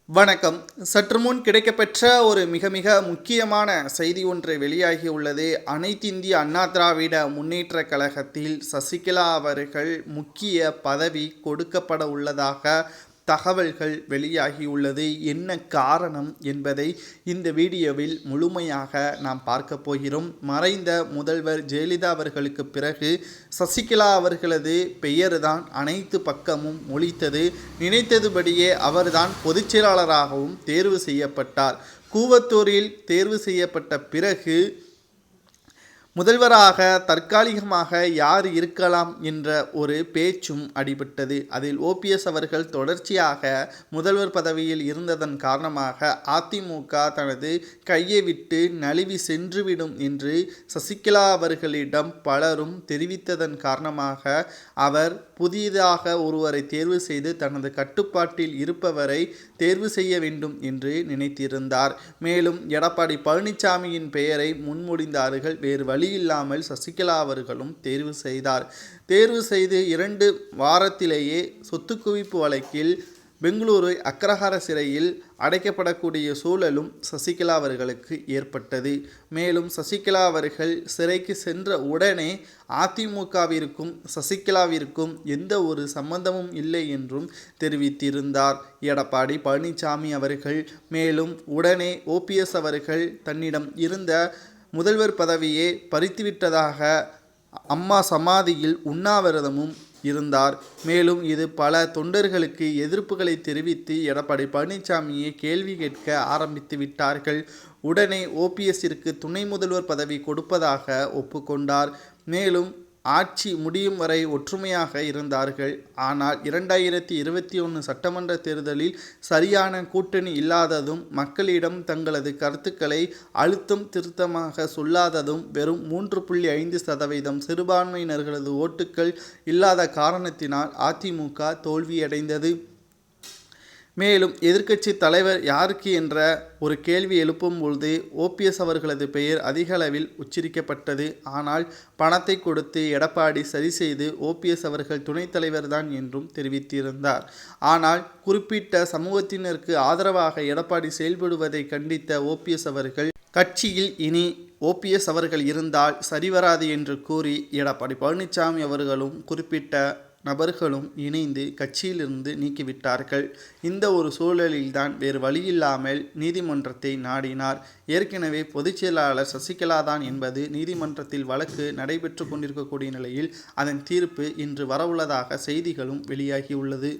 வணக்கம். சற்று முன் கிடைக்கப்பெற்ற ஒரு மிக மிக முக்கியமான செய்தி ஒன்று வெளியாகியுள்ளது. அனைத்திந்திய அண்ணா திராவிட முன்னேற்றக் கழகத்தில் சசிகலா அவர்கள் முக்கிய பதவி கொடுக்கப்பட உள்ளதாக தகவல்கள் வெளியாகியுள்ளது. என்ன காரணம் என்பதை இந்த வீடியோவில் முழுமையாக நாம் பார்க்க போகிறோம். மறைந்த முதல்வர் ஜெயலலிதா அவர்களுக்கு பிறகு சசிகலா அவர்களது பெயர்தான் அனைத்து பக்கமும் ஒலித்தது. நினைத்ததுபடியே அவர்தான் பொதுச் செயலாளராகவும் தேர்வு செய்யப்பட்டார். கூவத்தூரில் தேர்வு செய்யப்பட்ட பிறகு முதல்வராக தற்காலிகமாக யார் இருக்கலாம் என்ற ஒரு பேச்சும் அடிபட்டது. அதில் ஓபிஎஸ் அவர்கள் தொடர்ச்சியாக முதல்வர் பதவியில் இருந்ததன் காரணமாக அதிமுக தனது கையை விட்டு நழுவி சென்றுவிடும் என்று சசிகலா அவர்களிடம் பலரும் தெரிவித்ததன் காரணமாக அவர் புதிதாக ஒருவரை தேர்வு செய்து தனது கட்டுப்பாட்டில் இருப்பவரை தேர்வு செய்ய வேண்டும் என்று நினைத்திருந்தார். மேலும் எடப்பாடி பழனிசாமியின் பெயரை முன்மொழிந்தார்கள். வேறு வழியில்லாமல் சசிகலா அவர்களும் தேர்வு செய்தார். தேர்வு செய்து 2 வாரத்திலேயே சொத்து குவிப்பு வழக்கில் பெங்களூரு அக்ரஹார சிறையில் அடைக்கப்படக்கூடிய சூழலும் சசிகலா அவர்களுக்கு ஏற்பட்டது. மேலும் சசிகலா அவர்கள் சிறைக்கு சென்ற உடனே அதிமுகவிற்கும் சசிகலாவிற்கும் எந்த ஒரு சம்பந்தமும் இல்லை என்றும் தெரிவித்திருந்தார் எடப்பாடி பழனிசாமி அவர்கள். மேலும் உடனே ஓபிஎஸ் அவர்கள் தன்னிடம் இருந்த முதல்வர் பதவியை பறித்துவிட்டதாக அம்மா சமாதியில் உண்ணாவிரதமும் இருந்தார். மேலும் இது பல தொண்டர்களுக்கு எதிர்ப்புகளை தெரிவித்து எடப்பாடி பழனிசாமியை கேள்வி கேட்க ஆரம்பித்து விட்டார்கள். உடனே ஓபிஎஸ்ஸிற்கு துணை முதல்வர் பதவி கொடுப்பதாக ஒப்புக்கொண்டார். மேலும் ஆட்சி முடியும் வரை ஒற்றுமையாக இருந்தார்கள். ஆனால் 2021 சட்டமன்ற தேர்தலில் சரியான கூட்டணி இல்லாததும் மக்களிடம் தங்களது கருத்துக்களை அழுத்தம் திருத்தமாக சொல்லாததும் வெறும் 3.5% சிறுபான்மையினர்களது ஓட்டுக்கள் இல்லாத காரணத்தினால் அதிமுக தோல்வியடைந்தது. மேலும் எதிர்க்கட்சி தலைவர் யாருக்கு என்ற ஒரு கேள்வி எழுப்பும் பொழுது ஓபிஎஸ் அவர்களது பெயர் அதிக அளவில் உச்சரிக்கப்பட்டது. ஆனால் பணத்தை கொடுத்து எடப்பாடி சரி செய்து ஓபிஎஸ் அவர்கள் துணைத் தலைவர் தான் என்றும் தெரிவித்திருந்தார். ஆனால் குறிப்பிட்ட சமூகத்தினருக்கு ஆதரவாக எடப்பாடி செயல்படுவதை கண்டித்த ஓபிஎஸ் அவர்கள் கட்சியில் இனி ஓபிஎஸ் அவர்கள் இருந்தால் சரிவராது என்று கூறி எடப்பாடி பழனிசாமி அவர்களும் குறிப்பிட்ட நபர்களும் இணைந்து கட்சியிலிருந்து நீக்கிவிட்டார்கள். இந்த ஒரு சூழலில்தான் வேறு வழியில்லாமல் நீதிமன்றத்தை நாடினார். ஏற்கனவே பொதுச் செயலாளர் சசிகலா தான் என்பது நீதிமன்றத்தில் வழக்கு நடைபெற்று கொண்டிருக்கக்கூடிய நிலையில் அதன் தீர்ப்பு இன்று வரவுள்ளதாக செய்திகளும் வெளியாகியுள்ளது.